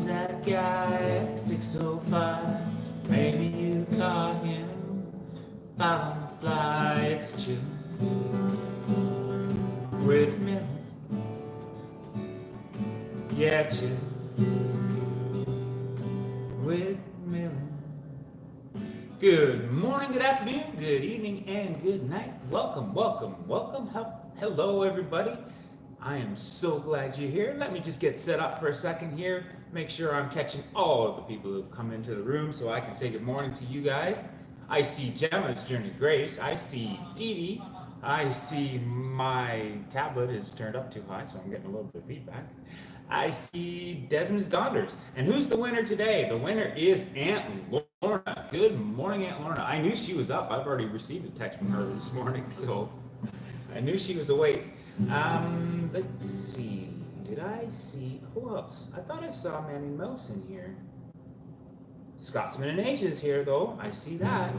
that guy at 6:05? Maybe you caught him out on the fly. It's chill with Millen. Yeah, chill with Millen. Good morning, good afternoon, good evening, and good night. Welcome. Hello, everybody. I am so glad you're here. Let me just get set up for a second here. Make sure I'm catching all of the people who've come into the room so I can say good morning to you guys. I see Gemma's Journey Grace. I see Dee Dee. I see my tablet is turned up too high, so I'm getting a little bit of feedback. I see Desmond's daughters. And who's the winner today? The winner is Aunt Lorna. Good morning, Aunt Lorna. I knew she was up. I've already received a text from her this morning, so I knew she was awake. Let's see. Did I see who else? I thought I saw Mammy Mouse in here. Scotsman in Asia's here though. I see that.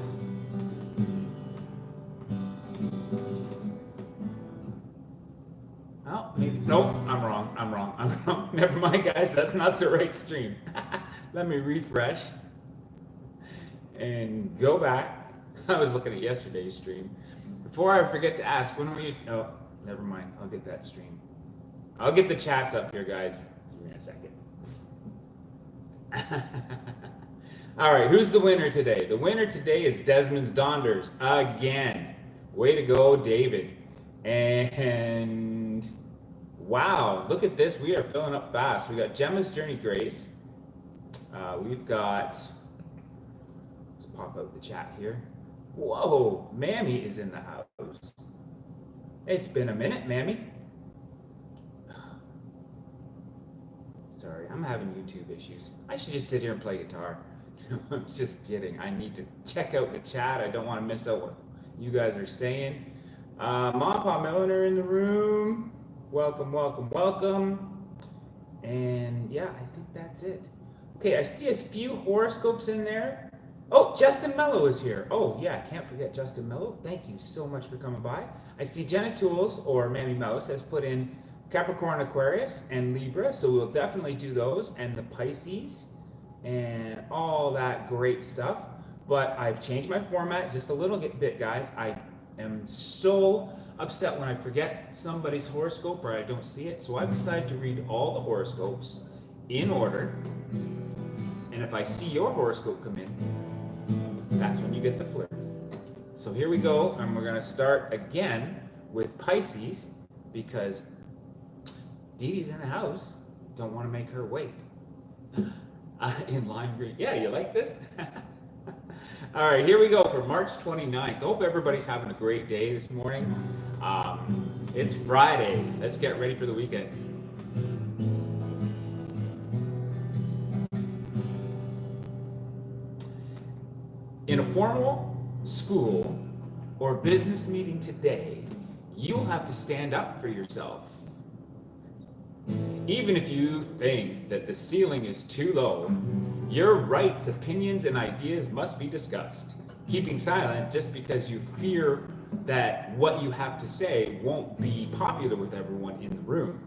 Oh, maybe. Nope, I'm wrong. Never mind, guys. That's not the right stream. Let me refresh and go back. I was looking at yesterday's stream. Before I forget to ask, when were you? Oh, never mind. I'll get that stream. I'll get the chats up here, guys. Give me a second. All right, who's the winner today? The winner today is Desmond's Donders again. Way to go, David. And wow, look at this. We are filling up fast. We got Gemma's Journey Grace. We've got, let's pop out the chat here. Whoa, Mammy is in the house. It's been a minute, Mammy. Sorry, I'm having YouTube issues. I should just sit here and play guitar. I'm just kidding. I need to check out the chat. I don't want to miss out what you guys are saying. Mom, Pa, Millen are in the room. Welcome. And yeah, I think that's it. Okay, I see a few horoscopes in there. Oh, Justin Mello is here. Oh yeah, can't forget Justin Mello. Thank you so much for coming by. I see Jenna Tools, or Mammy Mouse, has put in Capricorn, Aquarius, and Libra, so we'll definitely do those, and the Pisces, and all that great stuff. But I've changed my format just a little bit, guys. I am so upset when I forget somebody's horoscope or I don't see it, so I've decided to read all the horoscopes in order, and if I see your horoscope come in, that's when you get the flip. So here we go, and we're going to start again with Pisces, because Dee Dee's in the house. Don't want to make her wait. In lime green. Yeah, you like this? All right, here we go for March 29th. Hope everybody's having a great day this morning. It's Friday. Let's get ready for the weekend. In a formal school or business meeting today, you'll have to stand up for yourself. Even if you think that the ceiling is too low, your rights, opinions, and ideas must be discussed. Keeping silent just because you fear that what you have to say won't be popular with everyone in the room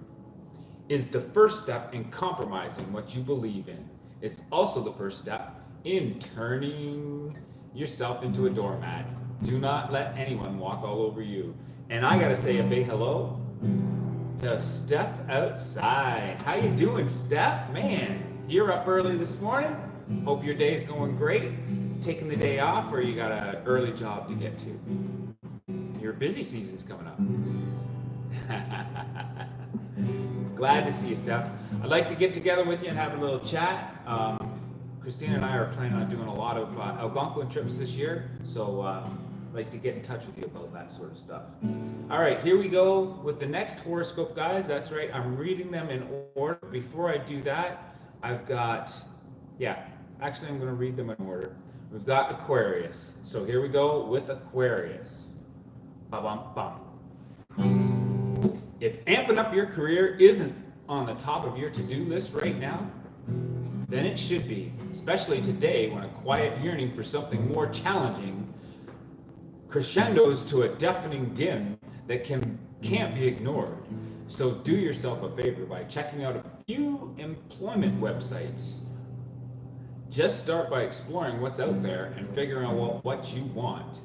is the first step in compromising what you believe in. It's also the first step in turning yourself into a doormat. Do not let anyone walk all over you. And I gotta say a big hello to Steph outside. How you doing, Steph? Man, you're up early this morning. Hope your day's going great. Taking the day off, or you got an early job to get to? Your busy season's coming up. Glad to see you, Steph. I'd like to get together with you and have a little chat. Christina and I are planning on doing a lot of Algonquin trips this year, so I'd like to get in touch with you about that sort of stuff. All right, here we go with the next horoscope, guys. That's right, I'm reading them in order. Before I do that, I've got, actually I'm going to read them in order. We've got Aquarius. So here we go with Aquarius. Ba-bum-bum. If amping up your career isn't on the top of your to-do list right now, then it should be, especially today when a quiet yearning for something more challenging crescendos to a deafening din that can't be ignored. So do yourself a favor by checking out a few employment websites. Just start by exploring what's out there and figuring out what you want.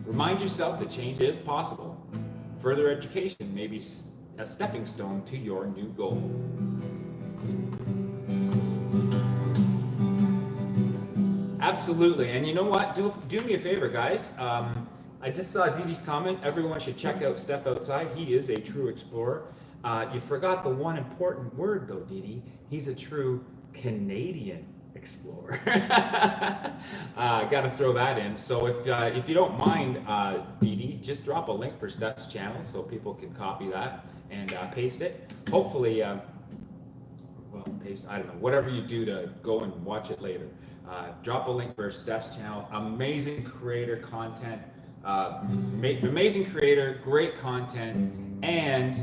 Remind yourself that change is possible. Further education may be a stepping stone to your new goal. Absolutely, and you know what? Do me a favor, guys. I just saw Dee Dee's comment. Everyone should check out Step Outside. He is a true explorer. You forgot the one important word, though, Dee Dee. He's a true Canadian explorer. Got to throw that in. So if you don't mind, Dee Dee, just drop a link for Steph's channel so people can copy that and paste it. Hopefully, paste. I don't know. Whatever you do to go and watch it later. Drop a link for Steph's channel. Amazing creator content. Amazing creator, great content, and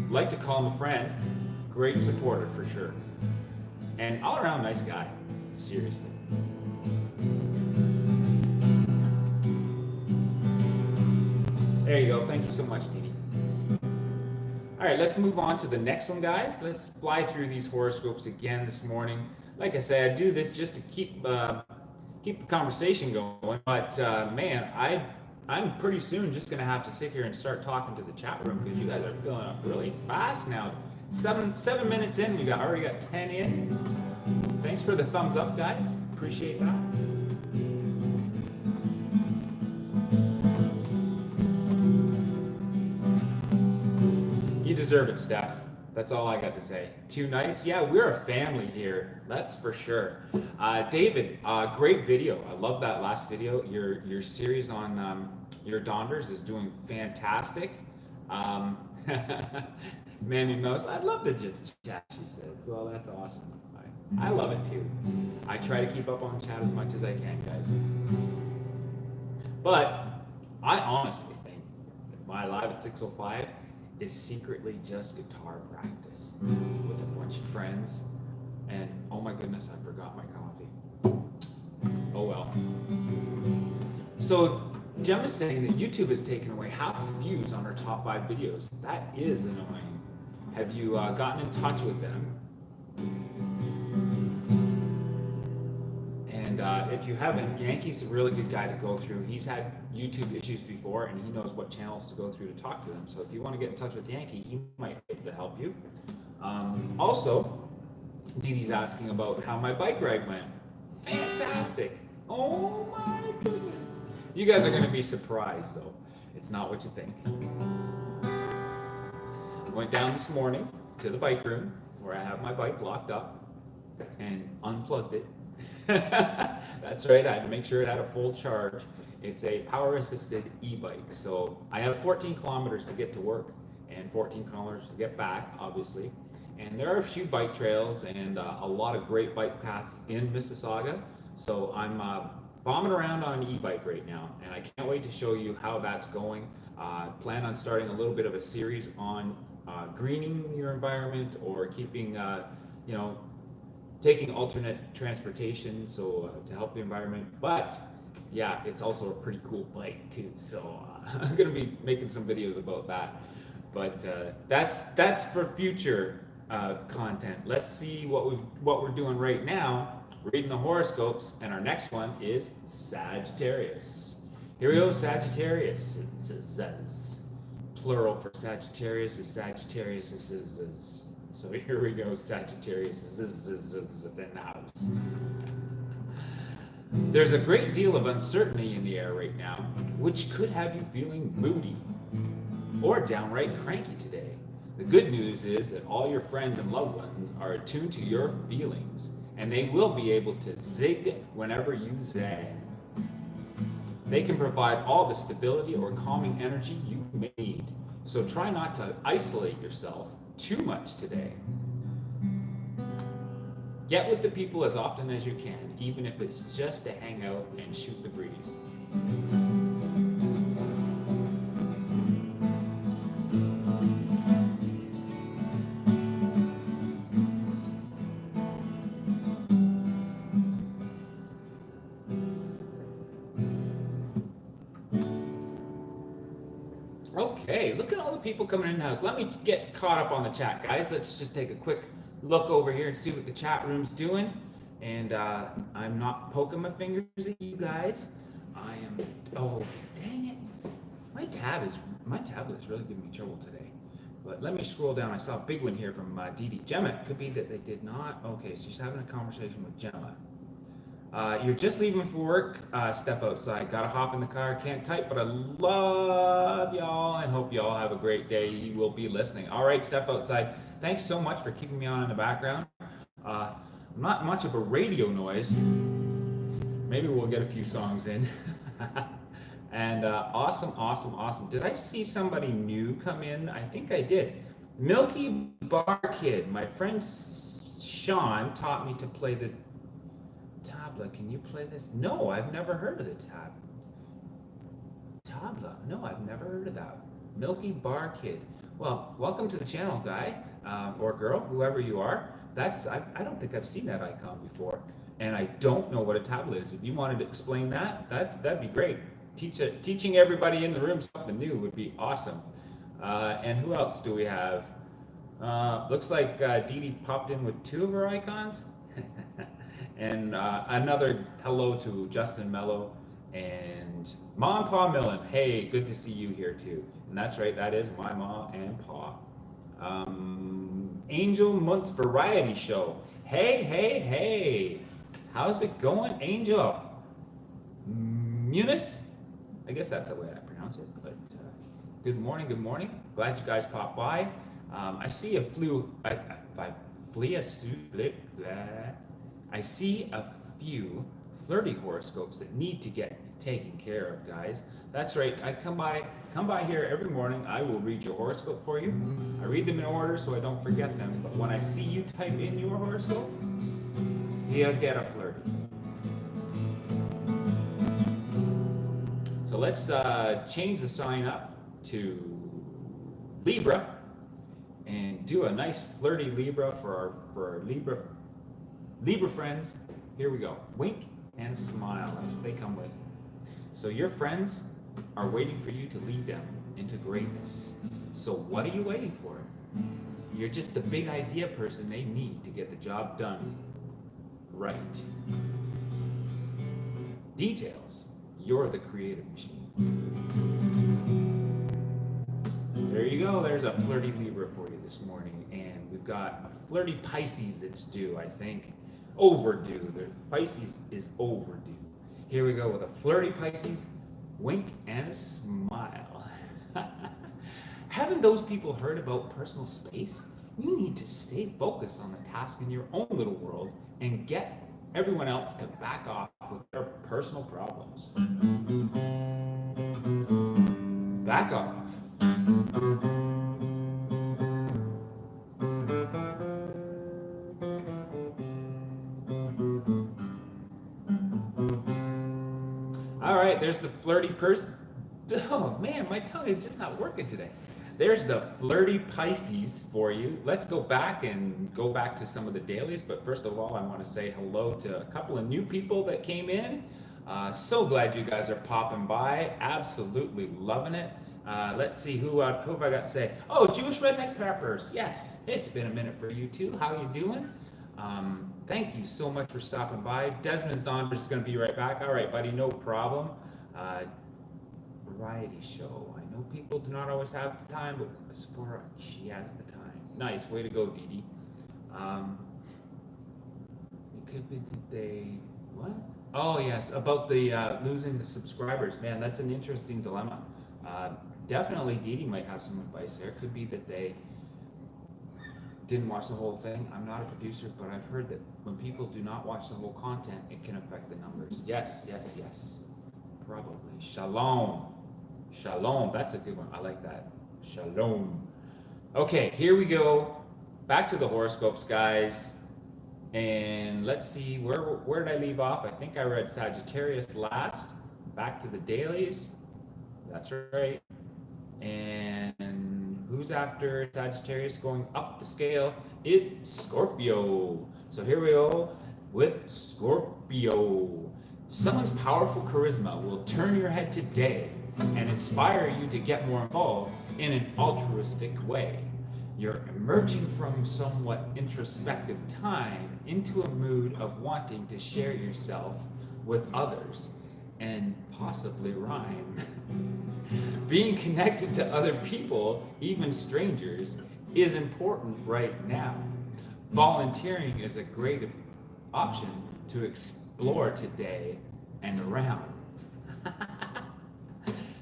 like to call him a friend. Great supporter for sure. And all around nice guy. Seriously. There you go. Thank you so much, Dee Dee. All right, let's move on to the next one, guys. Let's fly through these horoscopes again this morning. Like I said, I do this just to keep the conversation going. But man, I'm pretty soon just gonna have to sit here and start talking to the chat room because you guys are filling up really fast now. 7 minutes in, we already got 10 in. Thanks for the thumbs up, guys. Appreciate that. You deserve it, Steph. That's all I got to say. Too nice? Yeah, we're a family here. That's for sure. David, great video. I love that last video. Your series on your Donders is doing fantastic. Mammy Mouse, I'd love to just chat, she says. Well, that's awesome. I love it too. I try to keep up on chat as much as I can, guys. But I honestly think that my live at 6:05 is secretly just guitar practice with a bunch of friends. And oh my goodness, I forgot my coffee. Oh well. So Gemma's saying that YouTube has taken away half the views on her top 5 videos. That is annoying. Have you gotten in touch with them? And if you haven't, Yankee's a really good guy to go through. He's had YouTube issues before, and he knows what channels to go through to talk to them. So if you want to get in touch with Yankee, he might be able to help you. Also, Dee Dee's asking about how my bike ride went. Fantastic. Oh my goodness. You guys are going to be surprised, though. It's not what you think. I went down this morning to the bike room where I have my bike locked up and unplugged it. That's right, I had to make sure it had a full charge. It's a power-assisted e-bike, so I have 14 kilometers to get to work and 14 kilometers to get back, obviously. And there are a few bike trails and a lot of great bike paths in Mississauga. So I'm bombing around on an e-bike right now, and I can't wait to show you how that's going. Plan on starting a little bit of a series on greening your environment or keeping, taking alternate transportation, so to help the environment. But yeah, it's also a pretty cool bike too. So I'm gonna be making some videos about that. But that's for future content. Let's see what we're doing right now. Reading the horoscopes, and our next one is Sagittarius. Here we go, Sagittarius. It says plural for Sagittarius is Sagittarius. So here we go, Sagittarius is in the house. There's a great deal of uncertainty in the air right now, which could have you feeling moody or downright cranky today. The good news is that all your friends and loved ones are attuned to your feelings, and they will be able to zig whenever you zag. They can provide all the stability or calming energy you may need. So try not to isolate yourself too much today. Get with the people as often as you can, even if it's just to hang out and shoot the breeze. Okay. Okay, look at all the people coming in the house. Let me get caught up on the chat, guys. Let's just take a quick look over here and see what the chat room's doing. And I'm not poking my fingers at you guys. I am. Oh, dang it! My tablet is really giving me trouble today. But let me scroll down. I saw a big one here from Dee Dee. Gemma, it could be that they did not. Okay, so she's having a conversation with Gemma. You're just leaving for work, step outside. Gotta hop in the car, can't type, but I love y'all and hope y'all have a great day. You will be listening. All right, step outside. Thanks so much for keeping me on in the background. Not much of a radio noise. Maybe we'll get a few songs in. And awesome. Did I see somebody new come in? I think I did. Milky Bar Kid. My friend Sean taught me to play the tabla. Can you play this? No, I've never heard of the tabla. No, I've never heard of that. Milky Bar Kid. Well, welcome to the channel, guy or girl, whoever you are. I don't think I've seen that icon before, and I don't know what a tabla is. If you wanted to explain that, that'd be great. Teaching everybody in the room something new would be awesome. And who else do we have? Looks like Dee Dee popped in with 2 of her icons. And another hello to Justin Mello and Ma and Pa Millen. Hey, good to see you here too. And that's right, that is my Ma and Pa. Angel Munt's Variety Show. Hey. How's it going, Angel? Munis? I guess that's the way I pronounce it. But good morning. Glad you guys popped by. I see I see a few flirty horoscopes that need to get taken care of, guys. That's right. I come by here every morning. I will read your horoscope for you. I read them in order so I don't forget them. But when I see you type in your horoscope, you'll get a flirty. So let's change the sign up to Libra and do a nice flirty Libra for our Libra friends. Here we go. Wink and a smile. That's what they come with. So your friends are waiting for you to lead them into greatness. So what are you waiting for? You're just the big idea person they need to get the job done right. Details. You're the creative machine. There you go. There's a flirty Libra for you this morning. And we've got a flirty Pisces that's due, I think. Overdue. The Pisces is overdue. Here we go with a flirty Pisces, wink and a smile. Haven't those people heard about personal space? You need to stay focused on the task in your own little world and get everyone else to back off with their personal problems. Back off. All right, there's the flirty person. Oh man, my tongue is just not working today. There's the flirty Pisces for you. Let's go back to some of the dailies. But first of all, I want to say hello to a couple of new people that came in. So glad you guys are popping by. Absolutely loving it. Let's see who have I got to say. Oh, Jewish Redneck Peppers. Yes, it's been a minute for you too. How you doing? Thank you so much for stopping by. Desmond's Don is going to be right back. All right, buddy, no problem. Variety show. I know people do not always have the time, but Spora, she has the time. Nice, way to go, Dee Dee. It could be that they, what? Oh yes, about the losing the subscribers. Man, that's an interesting dilemma. Definitely Dee Dee might have some advice there. It could be that they didn't watch the whole thing. I'm not a producer, but I've heard that when people do not watch the whole content, it can affect the numbers. Yes. Probably. Shalom. That's a good one. I like that. Shalom. Okay, here we go. Back to the horoscopes, guys. And let's see, where did I leave off? I think I read Sagittarius last. Back to the dailies. That's right. And who's after Sagittarius going up the scale? It's Scorpio. So here we go with Scorpio. Someone's powerful charisma will turn your head today and inspire you to get more involved in an altruistic way. You're emerging from somewhat introspective time into a mood of wanting to share yourself with others and possibly rhyme. Being connected to other people, even strangers, is important right now. Volunteering is a great option to explore today and around.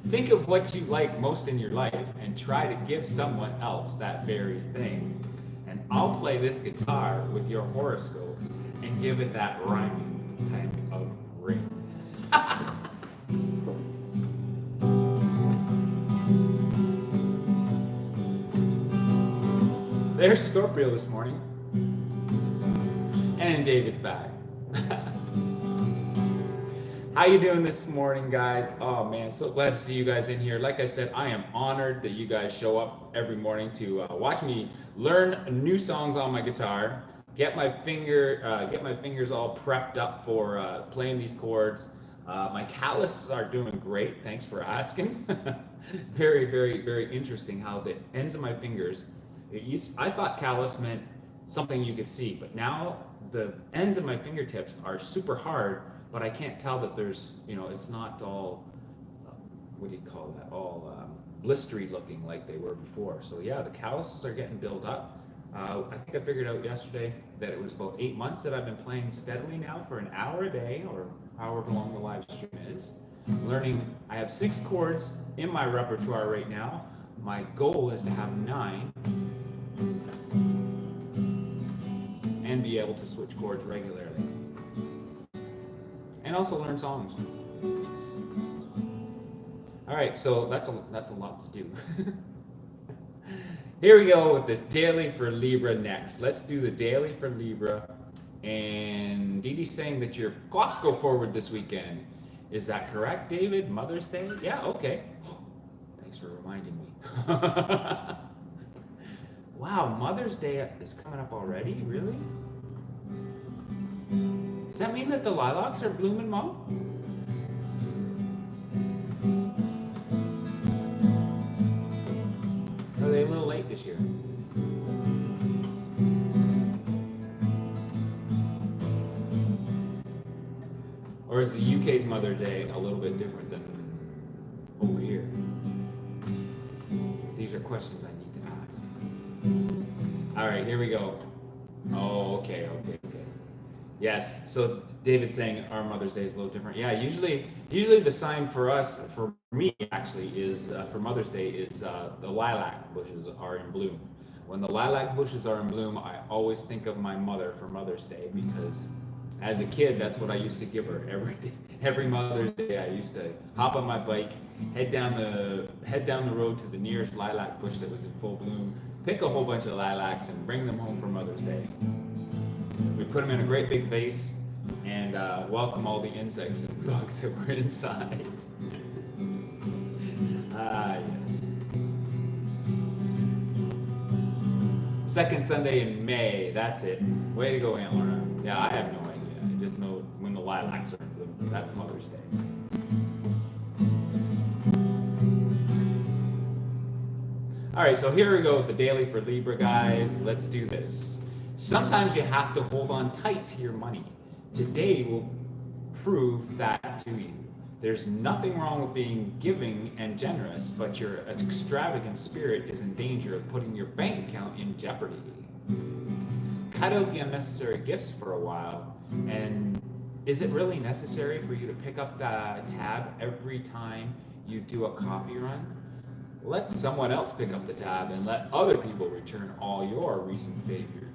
Think of what you like most in your life and try to give someone else that very thing. And I'll play this guitar with your horoscope and give it that rhyming type of ring. There's Scorpio this morning. And David's back. How you doing this morning, guys? Oh man, so glad to see you guys in here. Like I said, I am honored that you guys show up every morning to watch me learn new songs on my guitar, get my fingers all prepped up for playing these chords. My calluses are doing great. Thanks for asking. Very, very, very interesting how the ends of my fingers. I thought callus meant something you could see, but now the ends of my fingertips are super hard. But I can't tell that there's, it's not all, what do you call that, all blistery looking like they were before. So yeah, the calluses are getting built up. I think I figured out yesterday that it was about 8 months that I've been playing steadily now for an hour a day, or however long the live stream is. Learning, I have 6 chords in my repertoire right now. My goal is to have 9 and be able to switch chords regularly. And also learn songs. All right, so that's a lot to do. Here we go with this daily for Libra next. Let's do the daily for Libra. And Dee Dee's saying that your clocks go forward this weekend. Is that correct, David? Mother's Day? Yeah, okay. Thanks for reminding me. Wow, Mother's Day is coming up already? Really? Does that mean that the lilacs are blooming, Mom? Or are they a little late this year? Or is the UK's Mother's Day a little bit different than over here? These are questions I need to ask. All right, here we go. Oh, okay. Yes, so David's saying our Mother's Day is a little different. Yeah, usually the sign for us, for me actually, is for Mother's Day is the lilac bushes are in bloom. When the lilac bushes are in bloom, I always think of my mother for Mother's Day, because as a kid, that's what I used to give her every day. Every Mother's Day, I used to hop on my bike, head down the road to the nearest lilac bush that was in full bloom, pick a whole bunch of lilacs, and bring them home for Mother's Day. We put them in a great big vase and welcome all the insects and bugs that were inside. Yes. Second Sunday in May, that's it. Way to go, Aunt Laura. Yeah, I have no idea. I just know when the lilacs are in bloom. That's Mother's Day. All right, so here we go with the daily for Libra, guys. Let's do this. Sometimes you have to hold on tight to your money. Today will prove that to you. There's nothing wrong with being giving and generous, but your extravagant spirit is in danger of putting your bank account in jeopardy. Cut out the unnecessary gifts for a while. And is it really necessary for you to pick up the tab every time you do a coffee run? Let someone else pick up the tab and let other people return all your recent favors.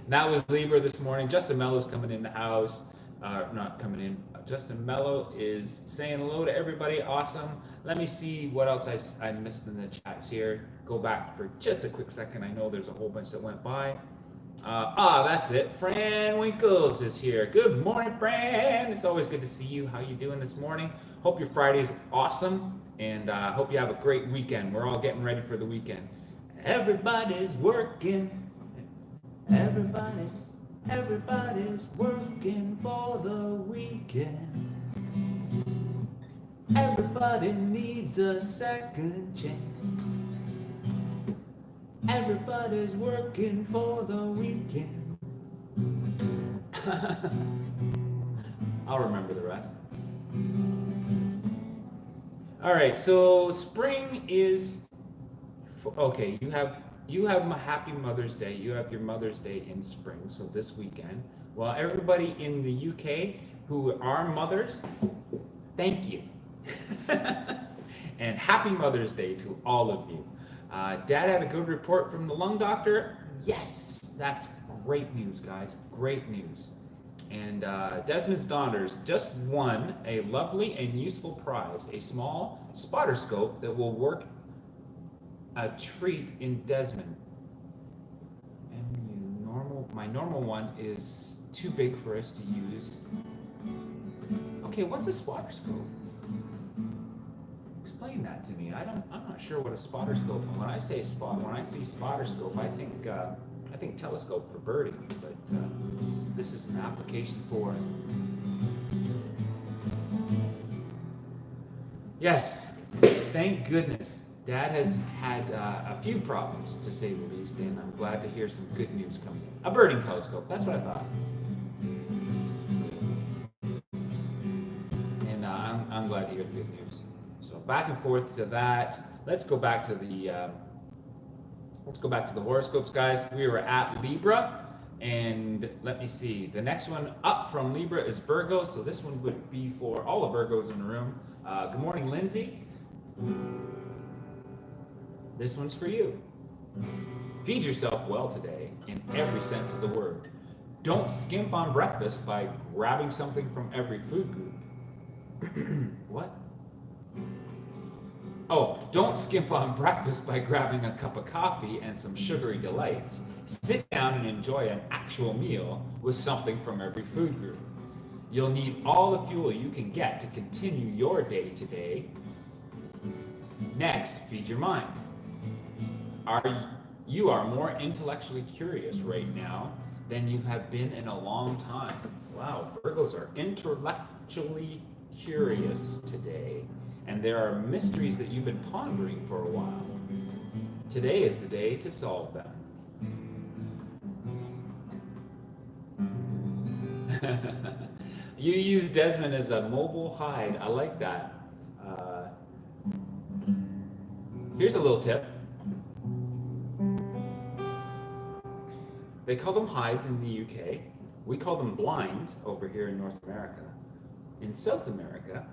That was Libra this morning. Justin Mello's coming in the house. Not coming in. Justin Mello is saying hello to everybody. Awesome. Let me see what else I missed in the chats here. Go back for just a quick second. I know there's a whole bunch that went by. That's it. Fran Winkles is here. Good morning, Fran. It's always good to see you. How you doing this morning? Hope your Friday is awesome, and hope you have a great weekend. We're all getting ready for the weekend. Everybody's working. Everybody's working for the weekend. Everybody needs a second chance. Everybody's working for the weekend. I'll remember the rest. All right, so spring is okay. You have a happy Mother's Day. You have your Mother's Day in spring, so this weekend. Well, everybody in the UK who are mothers, thank you. And happy Mother's Day to all of you. Dad had a good report from the lung doctor. Yes, that's great news, guys. Great news. And Desmond's daughters just won a lovely and useful prize, a small spotter scope that will work a treat in Desmond. And my normal one is too big for us to use. Okay, what's a spotter scope? Explain that to me. I'm not sure what a spotter scope. When I see spotter scope, I think telescope for birding, but this is an application for. Yes, thank goodness. Dad has had a few problems, to say the least, and I'm glad to hear some good news coming in. A birding telescope, that's what I thought. And I'm glad to hear the good news. So back and forth to that. Let's go back to the horoscopes, guys. We were at Libra, and let me see. The next one up from Libra is Virgo, so this one would be for all the Virgos in the room. Good morning, Lindsay. This one's for you. Feed yourself well today, in every sense of the word. Don't skimp on breakfast by grabbing something from every food group. What? Oh, don't skimp on breakfast by grabbing a cup of coffee and some sugary delights. Sit down and enjoy an actual meal with something from every food group. You'll need all the fuel you can get to continue your day today. Next, feed your mind. You are more intellectually curious right now than you have been in a long time. Wow, Virgos are intellectually curious today, and there are mysteries that you've been pondering for a while. Today is the day to solve them. You use Desmond as a mobile hide. I like that. Here's a little tip. They call them hides in the UK. We call them blinds over here in North America. In South America,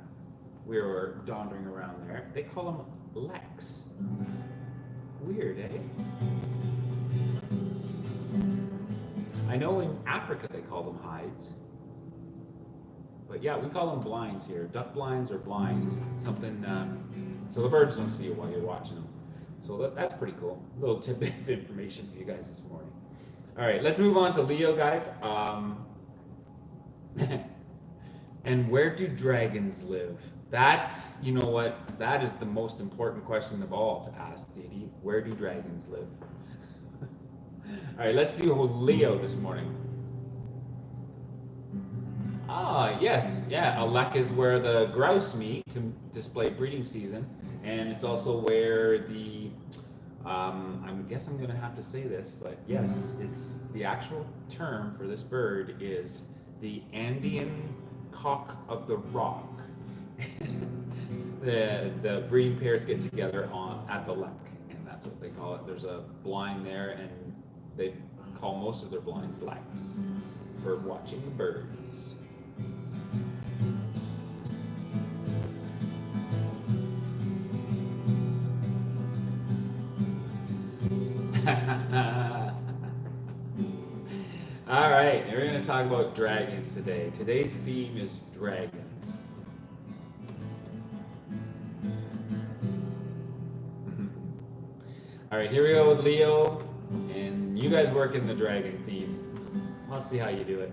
we were dawdling around there, they call them leks. Weird, eh? I know in Africa they call them hides. But yeah, we call them blinds here. Duck blinds or blinds, something, so the birds don't see you while you're watching them. So that's pretty cool. A little tidbit of information for you guys this morning. All right, let's move on to Leo, guys. And where do dragons live? That's, you know what, that is the most important question of all to ask, Dee Dee. Where do dragons live? All right, let's do Leo this morning. Ah, yes, yeah, a lek is where the grouse meet to display breeding season, and it's also where the, I guess I'm gonna have to say this, but yes, it's the actual term for this bird is the Andean cock of the rock. the breeding pairs get together at the lek, and that's what they call it. There's a blind there, and they call most of their blinds leks for watching the birds. All right, we're going to talk about dragons today. Today's theme is dragons. All right, here we go with Leo, and you guys work in the dragon theme. I'll see how you do it.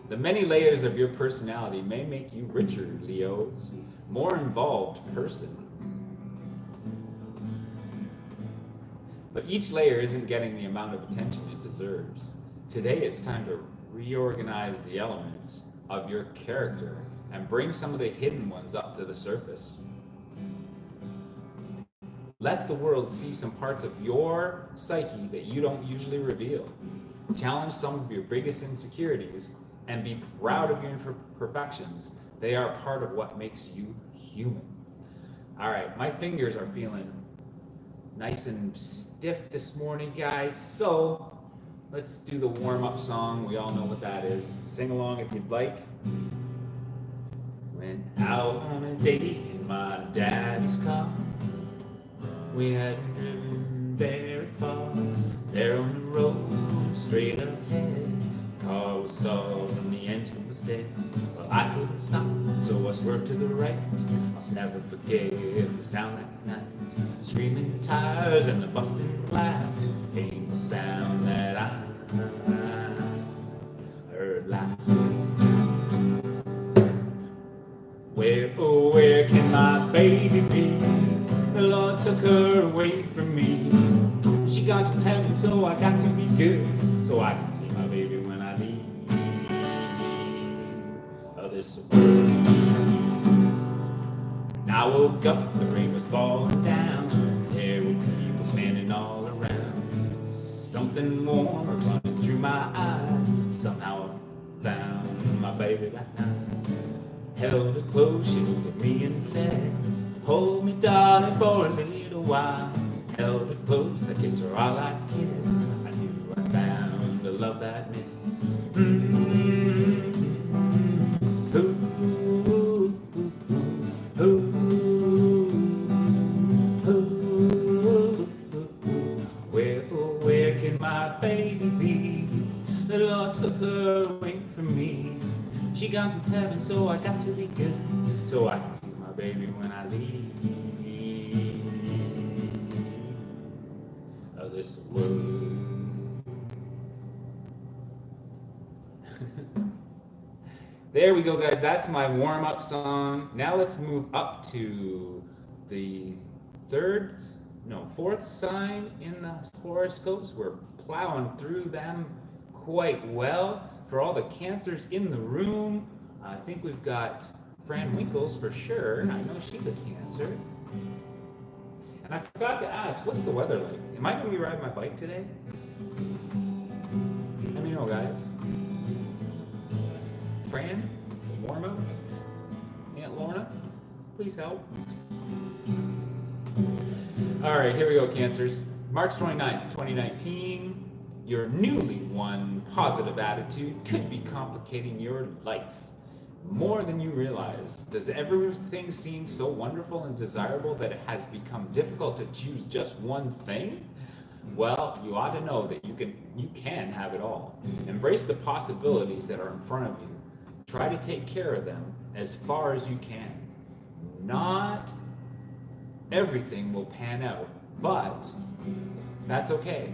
The many layers of your personality may make you richer, Leos, more involved person. But each layer isn't getting the amount of attention it deserves. Today it's time to reorganize the elements of your character and bring some of the hidden ones up to the surface. Let the world see some parts of your psyche that you don't usually reveal. Challenge some of your biggest insecurities and be proud of your imperfections. They are part of what makes you human. All right, my fingers are feeling nice and stiff this morning, guys. So let's do the warm-up song. We all know what that is. Sing along if you'd like. Went out on a date in my daddy's car. We hadn't driven very far. There on the road, straight ahead. Car was stalled and the engine was dead. Well, I couldn't stop, so I swerved to the right. I'll never forget the sound that night. Screaming tires and the busting glass. Painful sound that I heard last. Where, oh, where can my baby be? The Lord took her away from me. She got to heaven, so I got to be good, so I can see my baby when I leave this world. Now I woke up, the rain was falling down. There were people standing all around. Something warm running through my eyes. Somehow I found my baby that night. Held her close, she looked at me and said, hold me, darling, for a little while. Held her close, I kissed her our last kiss. I knew I found the love that miss. Where can my baby be? The Lord took her away from me. She got to heaven, so I got to be good, so I can see my baby when I leave this world. There we go, guys. That's my warm-up song. Now let's move up to the fourth sign in the horoscopes. We're plowing through them quite well. For all the Cancers in the room, I think we've got Fran Winkles for sure. I know she's a Cancer. And I forgot to ask, what's the weather like? Am I going to be riding my bike today? Let me know, guys. Fran, warm up. Aunt Lorna, please help. All right, here we go, Cancers. March 29th, 2019. Your newly won positive attitude could be complicating your life more than you realize. Does everything seem so wonderful and desirable that it has become difficult to choose just one thing? Well, you ought to know that you can have it all. Embrace the possibilities that are in front of you. Try to take care of them as far as you can. Not everything will pan out, but that's okay.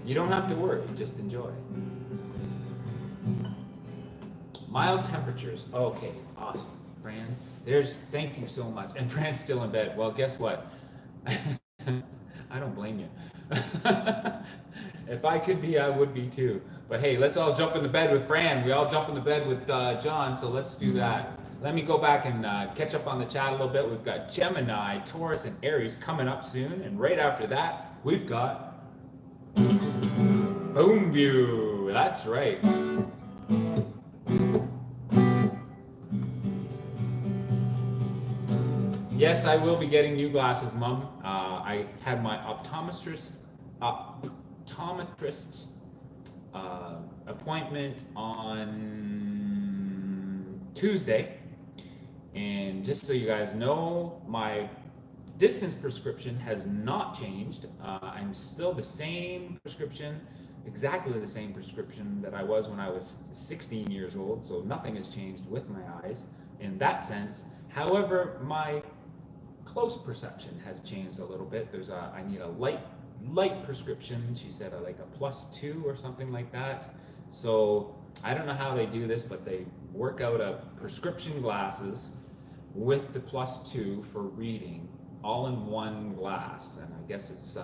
You don't have to worry, just enjoy. Mild temperatures. Okay, awesome. Fran, thank you so much. And Fran's still in bed. Well, guess what? I don't blame you. If I could be, I would be too. But hey, let's all jump into bed with Fran. We all jump into bed with John, so let's do that. Let me go back and catch up on the chat a little bit. We've got Gemini, Taurus, and Aries coming up soon. And right after that, we've got Boom View. That's right. Yes, I will be getting new glasses, Mom. I had my optometrist appointment on Tuesday. And just so you guys know, my distance prescription has not changed. I'm still the same prescription, exactly the same prescription that I was when I was 16 years old. So nothing has changed with my eyes in that sense. However, my close perception has changed a little bit. I need a light prescription. She said like a +2 or something like that. So I don't know how they do this, but they work out a prescription glasses with the +2 for reading. all-in-one glass, and I guess it's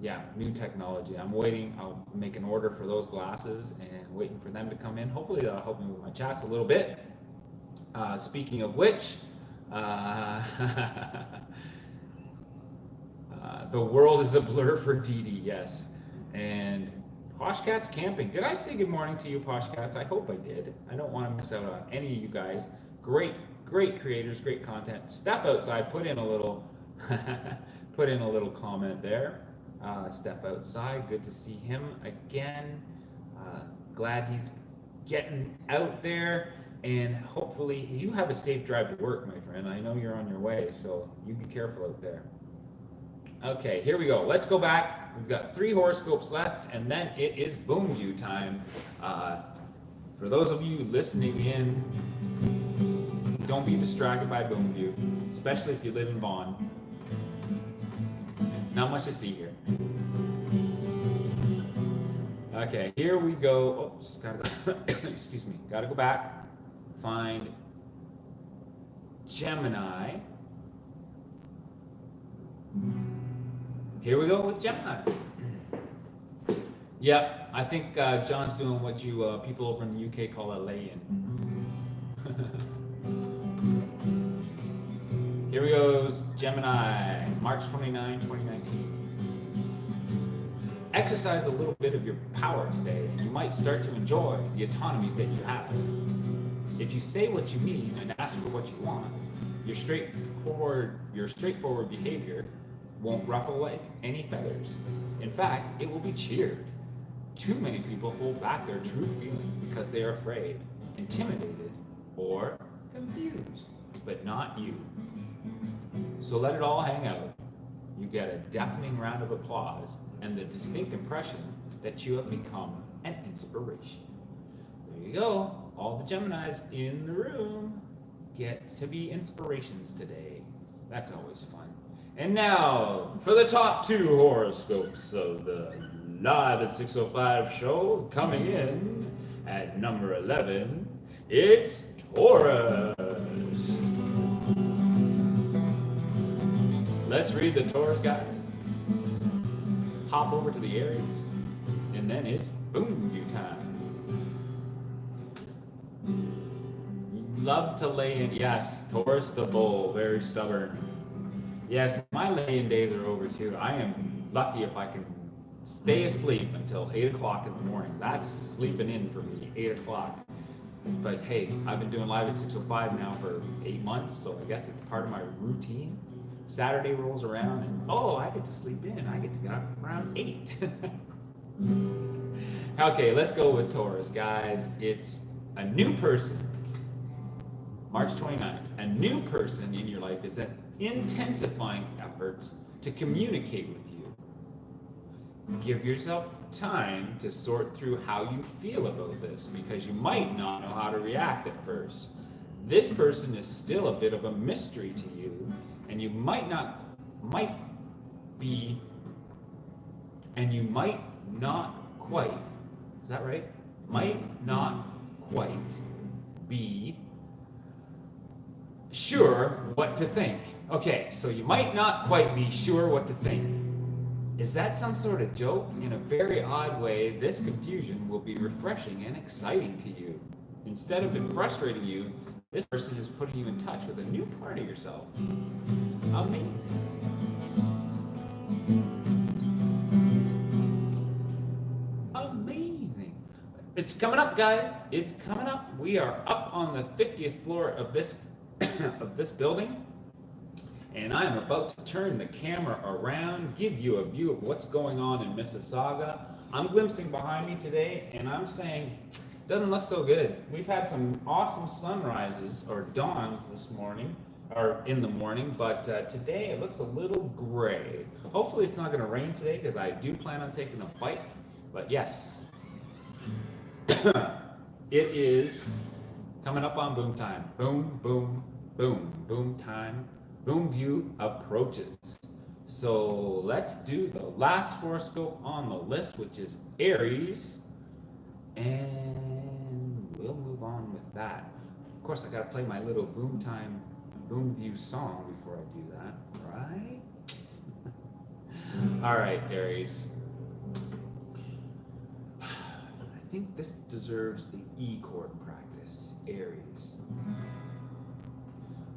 yeah, new technology. I'm waiting. I'll make an order for those glasses and waiting for them to come in. Hopefully that'll help me with my chats a little bit. Speaking of which, the world is a blur for Dee Dee, yes. And Posh Cat's camping. Did I say good morning to you, Posh Cats? I hope I did. I don't want to miss out on any of you guys. Great creators, great content. Steph outside put in a little put in a little comment there. Steph outside, good to see him again. Glad he's getting out there, and hopefully you have a safe drive to work, my friend. I know you're on your way, so you be careful out there. Okay, here we go. Let's go back. We've got 3 horoscopes left, and then it is boom view time. For those of you listening in, don't be distracted by boom view, especially if you live in Vaughan. Not much to see here. Okay, here we go. Oops, gotta go. Excuse me. Gotta go back. Find Gemini. Here we go with Gemini. Yep, I think John's doing what you people over in the UK call a lay-in. Here we goes, Gemini, March 29, 2019. Exercise a little bit of your power today, and you might start to enjoy the autonomy that you have. If you say what you mean and ask for what you want, your straightforward behavior won't ruffle like any feathers. In fact, it will be cheered. Too many people hold back their true feelings because they are afraid, intimidated, or confused, but not you. So let it all hang out. You get a deafening round of applause and the distinct impression that you have become an inspiration. There you go. All the Geminis in the room get to be inspirations today. That's always fun. And now for the top 2 horoscopes of the Live at 6:05 show, coming in at number 11, it's Taurus. Let's read the Taurus guides. Hop over to the Aries, and then it's boom view time. Love to lay in. Yes, Taurus the bull, very stubborn. Yes, my lay-in days are over too. I am lucky if I can stay asleep until 8 o'clock in the morning. That's sleeping in for me, 8 o'clock. But hey, I've been doing Live at 6:05 now for 8 months, so I guess it's part of my routine. Saturday rolls around and, oh, I get to sleep in. I get to get up around 8. Okay, let's go with Taurus, guys. It's a new person. March 29th, a new person in your life is intensifying efforts to communicate with you. Give yourself time to sort through how you feel about this, because you might not know how to react at first. This person is still a bit of a mystery to you, and you might not quite, is that right? Might not quite be sure what to think. Okay, so you might not quite be sure what to think. Is that some sort of joke? In a very odd way, this confusion will be refreshing and exciting to you. Instead of it frustrating you, this person is putting you in touch with a new part of yourself. Amazing. Amazing. It's coming up, guys. It's coming up. We are up on the 50th floor of this building, and I'm about to turn the camera around, give you a view of what's going on in Mississauga. I'm glimpsing behind me today, and I'm saying, doesn't look so good. We've had some awesome sunrises or dawns this morning, or in the morning, but today it looks a little gray. Hopefully it's not going to rain today, because I do plan on taking a bike. But yes, it is coming up on boom time. Boom, boom, boom, boom time. Boom view approaches. So let's do the last horoscope on the list, which is Aries, and we'll move on with that. Of course, I got to play my little boom time Boom View song before I do that, right? All right, Aries. I think this deserves the E chord practice, Aries.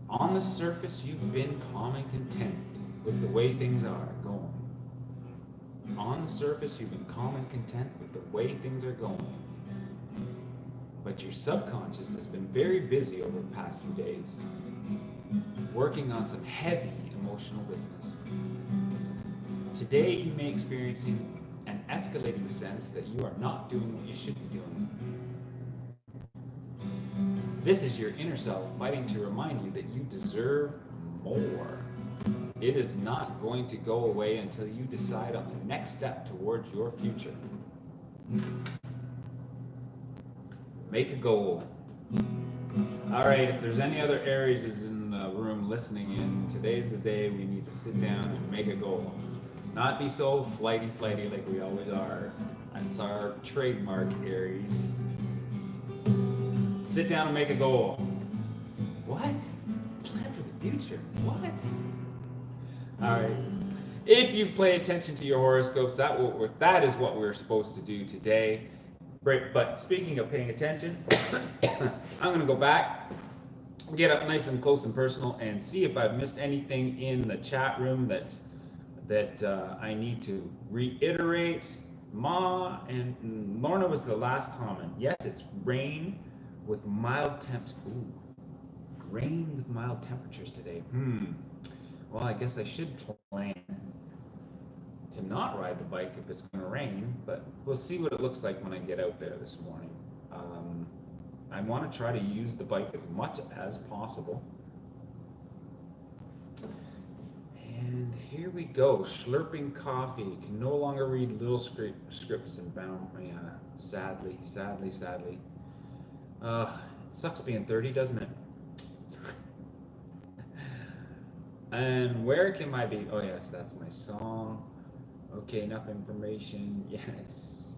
On the surface, you've been calm and content with the way things are going. On the surface, you've been calm and content with the way things are going. But your subconscious has been very busy over the past few days, working on some heavy emotional business. Today, you may be experiencing an escalating sense that you are not doing what you should be doing. This is your inner self fighting to remind you that you deserve more. It is not going to go away until you decide on the next step towards your future. Make a goal. All right, if there's any other Aries in the room listening in, today's the day we need to sit down and make a goal. Not be so flighty like we always are. That's our trademark, Aries. Sit down and make a goal. What? Plan for the future. What? All right. If you pay attention to your horoscopes, that is what we're supposed to do today. But speaking of paying attention, I'm going to go back, get up nice and close and personal, and see if I've missed anything in the chat room that I need to reiterate. Ma and Lorna was the last comment. Yes, it's rain with mild temps. Ooh, rain with mild temperatures today. Well, I guess I should plan to not ride the bike if it's going to rain, but we'll see what it looks like when I get out there this morning. I want to try to use the bike as much as possible. And here we go. Slurping coffee. Can no longer read little scripts and bound. Yeah, sadly. It sucks being 30, doesn't it? And where can my be? Oh yes, that's my song. Okay, enough information. Yes.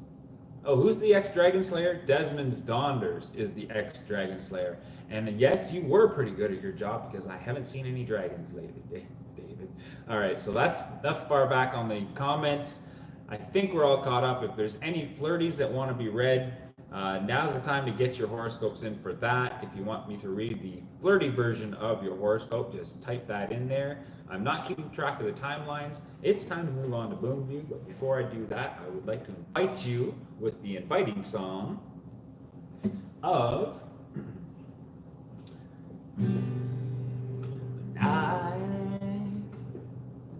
Oh, who's the ex-Dragon Slayer? Desmond Donders is the ex-Dragon Slayer. And yes, you were pretty good at your job because I haven't seen any dragons lately, David. All right, so that's far back on the comments. I think we're all caught up. If there's any flirties that want to be read, now's the time to get your horoscopes in for that. If you want me to read the flirty version of your horoscope, just type that in there. I'm not keeping track of the timelines. It's time to move on to Boom View, but before I do that, I would like to invite you with the inviting song of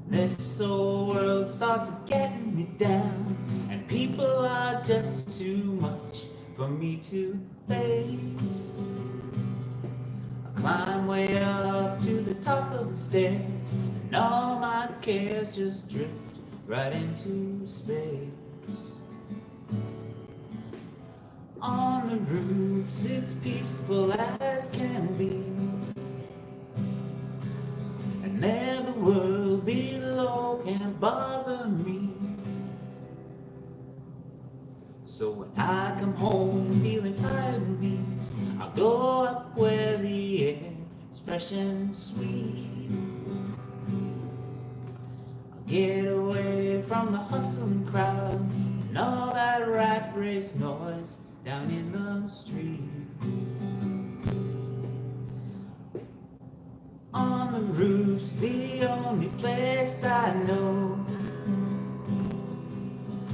this whole world starts getting me down, and people are just too much for me to face. I climb way up to the top of the stairs, and all my cares just drift right into space. On the roofs it's peaceful as can be, and there the world below can't bother me. So when I come home feeling tired and beat, I'll go up where the air is fresh and sweet. I'll get away from the hustling crowd and all that rat race noise down in the street. On the roof's the only place I know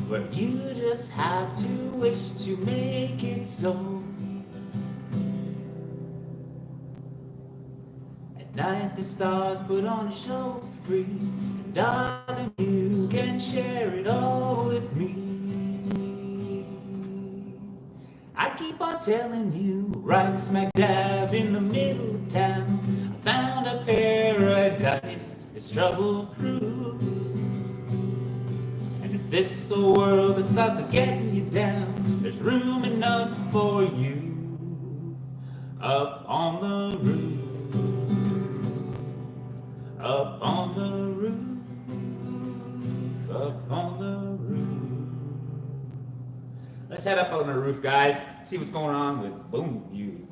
where you just have to wish to make it so. At night the stars put on a show for free, and darling, you can share it all with me. I keep on telling you, right smack dab in the middle of town, I found a paradise, it's trouble-proof. This old world is starts getting you down, there's room enough for you up on the roof, up on the roof, up on the roof. Let's head up on the roof, guys, see what's going on with Boom View.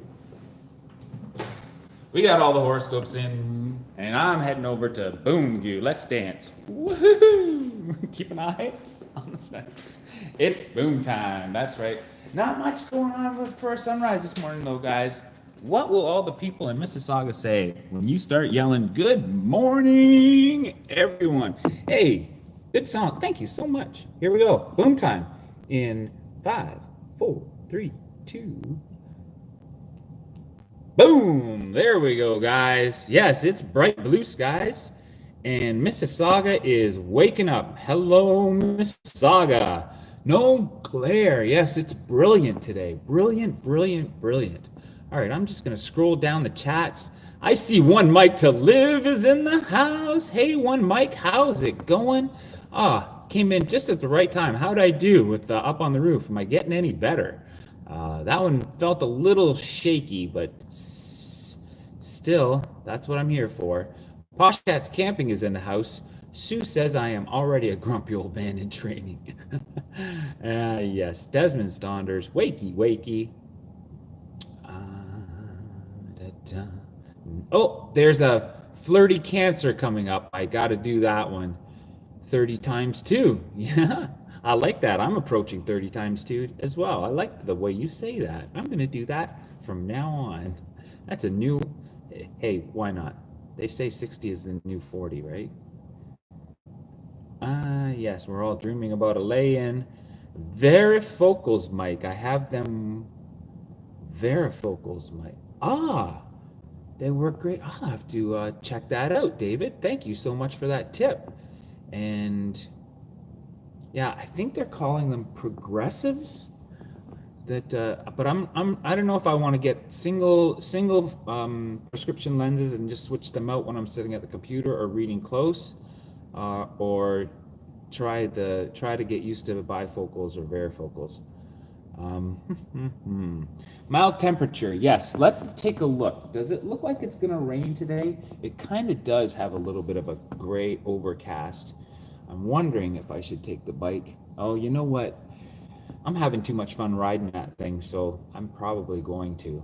We got all the horoscopes in, and I'm heading over to Boom View. Let's dance. Woohoo! Keep an eye on the fence. It's boom time. That's right. Not much going on for a sunrise this morning, though, guys. What will all the people in Mississauga say when you start yelling, "Good morning, everyone"? Hey, good song. Thank you so much. Here we go. Boom time in 5, 4, 3, 2. Boom! There we go, guys. Yes, it's bright blue skies, and Mississauga is waking up. Hello, Mississauga. No glare. Yes, it's brilliant today. Brilliant, brilliant, brilliant. All right, I'm just going to scroll down the chats. I see One Mike to Live is in the house. Hey, One Mike, how's it going? Came in just at the right time. How'd I do with Up on the Roof? Am I getting any better? That one felt a little shaky, but still, that's what I'm here for. Poshcats Camping is in the house. Sue says I am already a grumpy old man in training. Yes, Desmond Stonders, wakey, wakey. Oh, there's a flirty Cancer coming up. I got to do that one. 30 times 2. Yeah. I like that. I'm approaching 30 times 2 as well. I like the way you say that. I'm going to do that from now on. That's a new, hey, why not? They say 60 is the new 40, right? Yes, we're all dreaming about a lay-in. Varifocals, Mike. I have them. Varifocals, Mike. They work great. I'll have to check that out, David. Thank you so much for that tip. And yeah, I think they're calling them progressives. That, but I don't know if I want to get single prescription lenses and just switch them out when I'm sitting at the computer or reading close, or try to get used to bifocals or varifocals. Mild temperature. Yes, let's take a look. Does it look like it's gonna rain today? It kind of does have a little bit of a gray overcast. I'm wondering if I should take the bike. Oh, you know what? I'm having too much fun riding that thing, so I'm probably going to.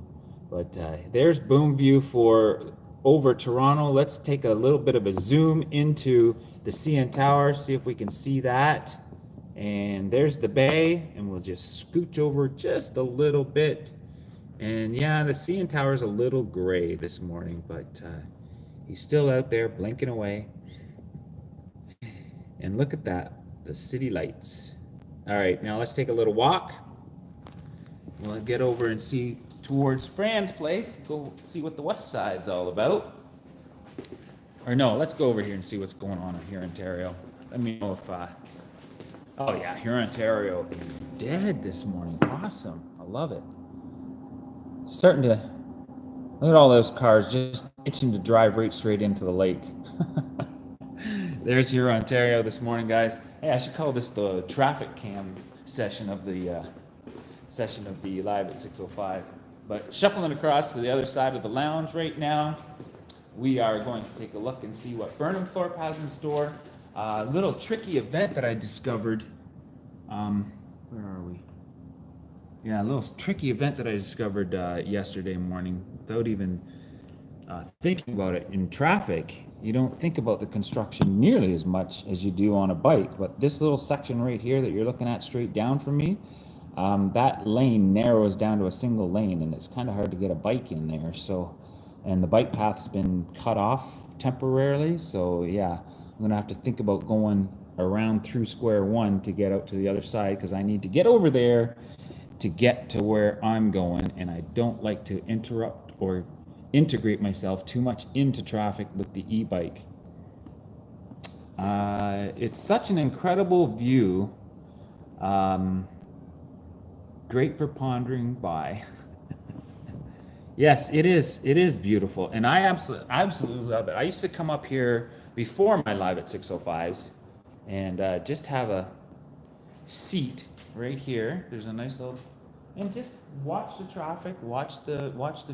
But there's Boom View for over Toronto. Let's take a little bit of a zoom into the CN Tower, see if we can see that. And there's the bay, and we'll just scooch over just a little bit. And yeah, the CN Tower is a little gray this morning, but he's still out there blinking away. And look at that, the city lights. All right, now let's take a little walk. We'll get over and see towards Fran's place, go see what the west side's all about. Or no, let's go over here and see what's going on here in Ontario. Let me know if, oh yeah, here in Ontario is dead this morning. Awesome, I love it. Starting to, look at all those cars just itching to drive right straight into the lake. There's here Ontario this morning, guys. Hey, I should call this the traffic cam session of the Live at 6:05. But shuffling across to the other side of the lounge right now, we are going to take a look and see what Burnham Thorpe has in store. A little tricky event that I discovered. Where are we? Yeah, a little tricky event that I discovered yesterday morning without even thinking about it in traffic. You don't think about the construction nearly as much as you do on a bike, but this little section right here that you're looking at straight down from me, that lane narrows down to a single lane, and it's kind of hard to get a bike in there. So, and the bike path's been cut off temporarily, so yeah, I'm gonna have to think about going around through square one to get out to the other side, because I need to get over there to get to where I'm going, and I don't like to interrupt or integrate myself too much into traffic with the e-bike. It's such an incredible view. Great for pondering by. Yes, it is. It is beautiful, and I absolutely love it. I used to come up here before my Live at 6:05s, and just have a seat right here. There's a nice little, and just watch the traffic, watch the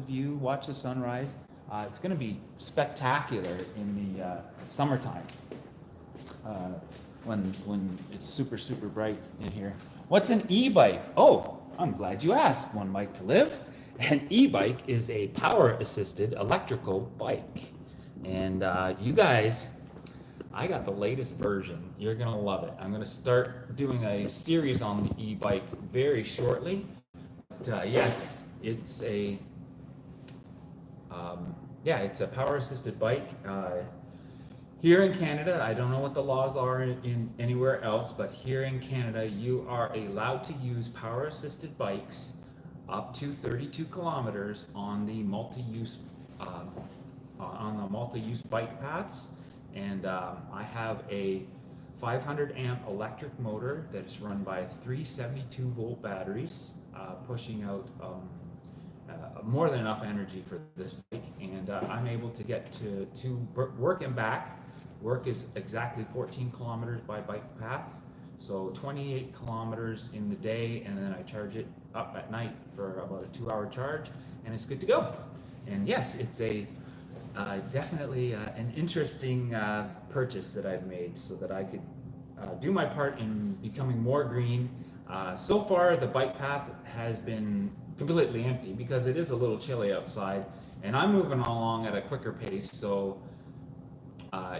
view, watch the sunrise. It's going to be spectacular in the summertime when it's super bright in here. What's an e-bike? Oh, I'm glad you asked. One Mike to Live. An e-bike is a power-assisted electrical bike. And you guys, I got the latest version. You're gonna love it. I'm gonna start doing a series on the e-bike very shortly. But, yes, it's a it's a power-assisted bike. Here in Canada, I don't know what the laws are in anywhere else, but here in Canada, you are allowed to use power-assisted bikes up to 32 kilometers on the multi-use bike paths. And I have a 500 amp electric motor that is run by 372 volt batteries, pushing out more than enough energy for this bike. And I'm able to get to work and back. Work is exactly 14 kilometers by bike path, so 28 kilometers in the day, and then I charge it up at night for about a 2-hour charge, and it's good to go. And yes, it's a definitely an interesting purchase that I've made so that I could do my part in becoming more green. So far, the bike path has been completely empty because it is a little chilly outside, and I'm moving along at a quicker pace, so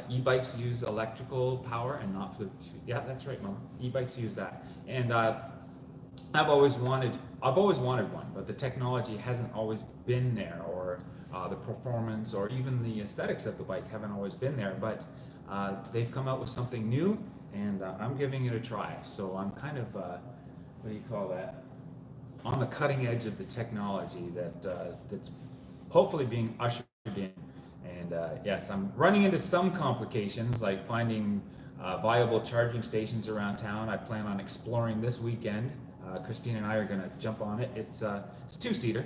e-bikes use electrical power and not fluid. Yeah, that's right, Mom. E-bikes use that. And I've always wanted one, but the technology hasn't always been there, or the performance or even the aesthetics of the bike haven't always been there. But they've come out with something new, and I'm giving it a try. So I'm kind of, what do you call that? On the cutting edge of the technology that's hopefully being ushered in. And yes, I'm running into some complications, like finding viable charging stations around town. I plan on exploring this weekend. Christine and I are going to jump on it. It's a two-seater.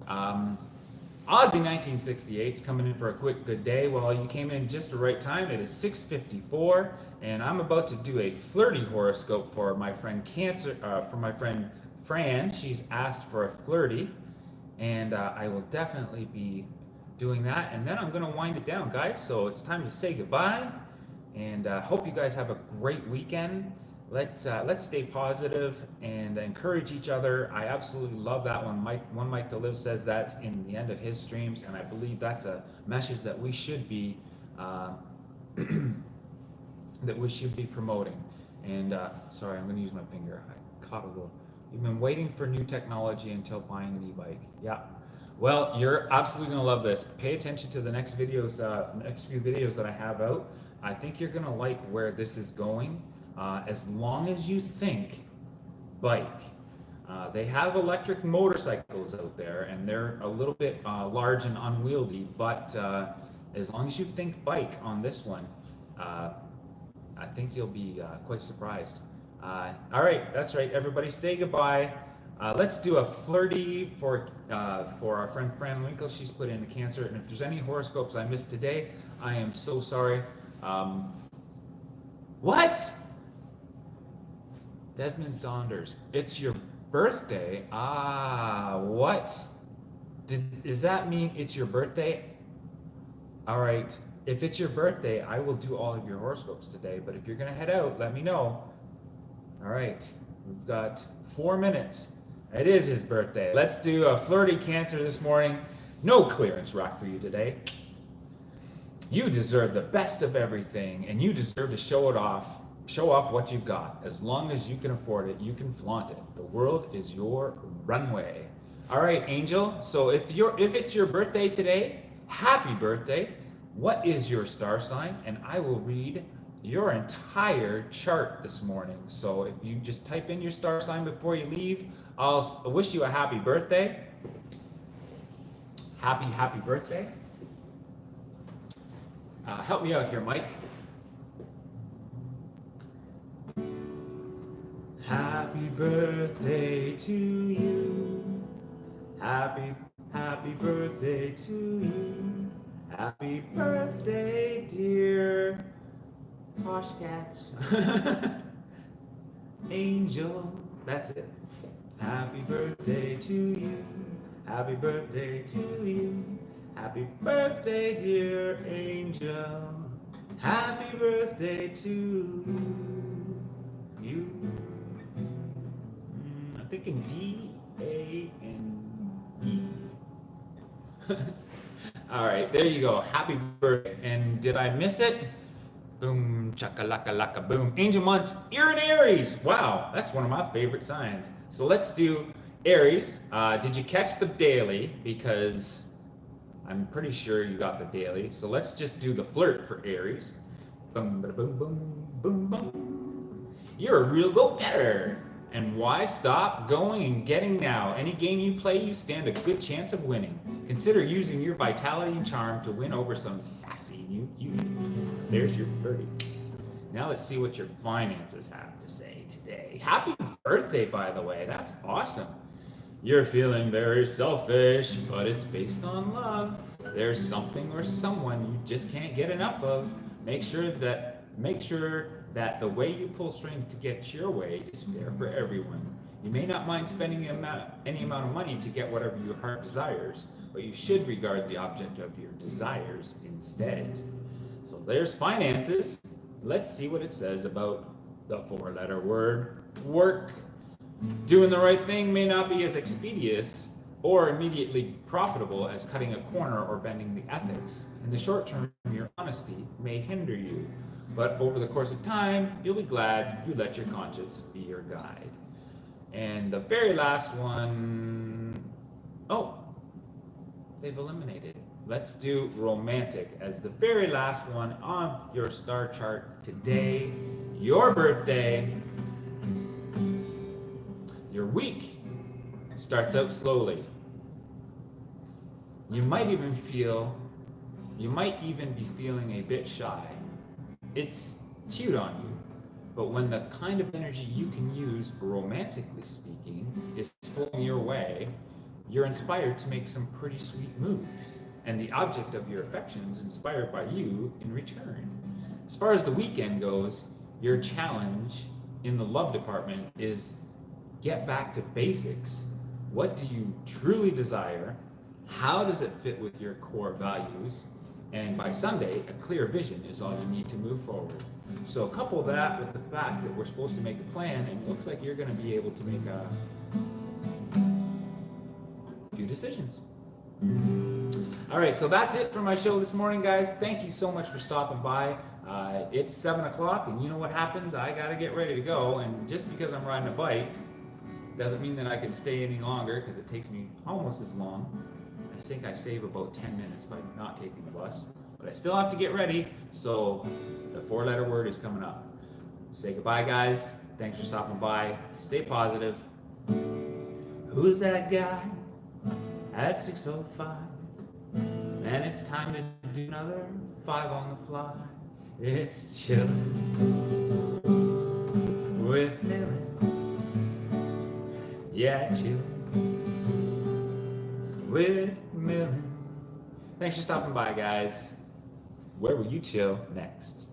Aussie 1968 is coming in for a quick good day. Well, you came in just the right time. It is 6:54, and I'm about to do a flirty horoscope for my friend Fran. She's asked for a flirty, and I will definitely be doing that, and then I'm going to wind it down, guys. So it's time to say goodbye, and hope you guys have a great weekend. Let's stay positive and encourage each other. I absolutely love that one. Mike to Live says that in the end of his streams, and I believe that's a message that we should be promoting. And sorry, I'm going to use my finger. I caught a little. You've been waiting for new technology until buying an e-bike. Yeah. Well, you're absolutely going to love this. Pay attention to the next few videos that I have out. I think you're going to like where this is going. As long as you think bike. They have electric motorcycles out there, and they're a little bit large and unwieldy, but as long as you think bike on this one, I think you'll be quite surprised. All right, that's right, everybody, say goodbye. Let's do a flirty for our friend Fran Winkle. She's put into Cancer, and if there's any horoscopes I missed today, I am so sorry. What? Desmond Saunders, it's your birthday. What? Does that mean it's your birthday? All right, if it's your birthday, I will do all of your horoscopes today, but if you're gonna head out, let me know. All right, we've got 4 minutes. It is his birthday. Let's do a flirty Cancer this morning. No clearance rack for you today. You deserve the best of everything, and you deserve to show it off. Show off what you've got. As long as you can afford it, you can flaunt it. The world is your runway. All right, Angel. So if it's your birthday today, happy birthday. What is your star sign? And I will read your entire chart this morning. So if you just type in your star sign before you leave, I'll wish you a happy birthday. Happy birthday. Help me out here, Mike. Happy birthday to you. Happy birthday to you. Happy birthday, dear Posh Cats. Angel. That's it. Happy birthday to you. Happy birthday to you. Happy birthday, dear Angel. Happy birthday to you. I'm thinking D-A-N. All right, there you go. Happy birthday. And did I miss it? Boom, chakalaka laka boom. Angel months, you're in Aries. Wow, that's one of my favorite signs. So let's do Aries. Did you catch the daily? Because I'm pretty sure you got the daily. So let's just do the flirt for Aries. Boom, bada, boom, boom, boom, boom. You're a real go-getter. And why stop going and getting now? Any game you play, you stand a good chance of winning. Consider using your vitality and charm to win over some sassy new cutie. There's your flirty. Now let's see what your finances have to say today. Happy birthday, by the way. That's awesome. You're feeling very selfish, but it's based on love. There's something or someone you just can't get enough of. Make sure that the way you pull strings to get your way is fair for everyone. You may not mind spending any amount of money to get whatever your heart desires, but you should regard the object of your desires instead. So there's finances. Let's see what it says about the four-letter word work. Doing the right thing may not be as expeditious or immediately profitable as cutting a corner or bending the ethics. In the short term, your honesty may hinder you, but over the course of time, you'll be glad you let your conscience be your guide. And the very last one, oh, they've eliminated. Let's do romantic as the very last one on your star chart today, your birthday. Your week starts out slowly. You might even be feeling a bit shy. It's cute on you, but when the kind of energy you can use, romantically speaking, is flowing your way, you're inspired to make some pretty sweet moves, and the object of your affection is inspired by you in return. As far as the weekend goes, your challenge in the love department is get back to basics. What do you truly desire? How does it fit with your core values? And by Sunday, a clear vision is all you need to move forward. So couple that with the fact that we're supposed to make a plan, and it looks like you're going to be able to make a few decisions. All right, so that's it for my show this morning, guys. Thank you so much for stopping by. It's 7 o'clock, and you know what happens? I got to get ready to go, and just because I'm riding a bike doesn't mean that I can stay any longer, because it takes me almost as long. I think I save about 10 minutes by not taking the bus, but I still have to get ready, so the four-letter word is coming up. Say goodbye, guys. Thanks for stopping by. Stay positive. Who's that guy at 6:05? And it's time to do another 5 on the fly. It's chillin' with Millen. Yeah, chillin' with Millen. Thanks for stopping by, guys. Where will you chill next?